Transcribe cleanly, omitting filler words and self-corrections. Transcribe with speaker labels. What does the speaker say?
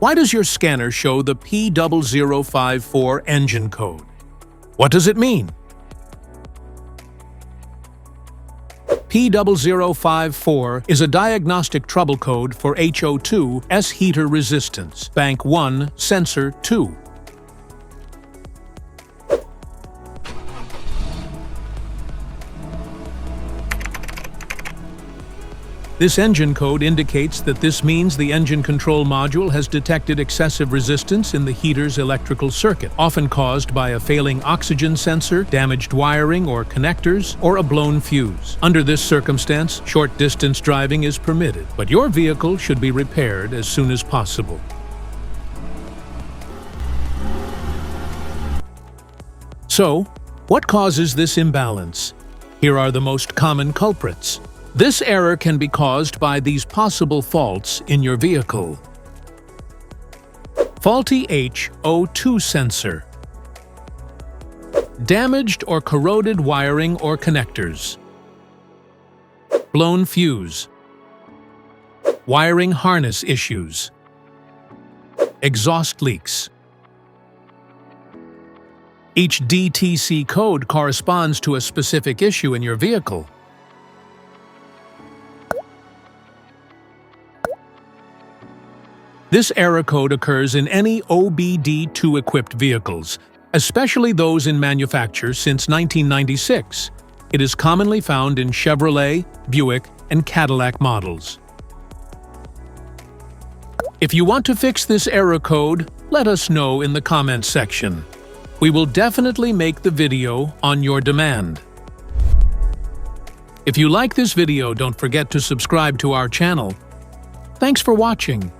Speaker 1: Why does your scanner show the P0054 engine code? What does it mean? P0054 is a diagnostic trouble code for HO2S Heater Resistance, Bank 1, Sensor 2. This engine code indicates that this means the engine control module has detected excessive resistance in the heater's electrical circuit, often caused by a failing oxygen sensor, damaged wiring or connectors, or a blown fuse. Under this circumstance, short-distance driving is permitted, but your vehicle should be repaired as soon as possible. So, what causes this imbalance? Here are the most common culprits. This error can be caused by these possible faults in your vehicle. Faulty HO2 sensor. Damaged or corroded wiring or connectors. Blown fuse. Wiring harness issues. Exhaust leaks. Each DTC code corresponds to a specific issue in your vehicle. This error code occurs in any OBD2-equipped vehicles, especially those in manufacture since 1996. It is commonly found in Chevrolet, Buick, and Cadillac models. If you want to fix this error code, let us know in the comments section. We will definitely make the video on your demand. If you like this video, don't forget to subscribe to our channel. Thanks for watching.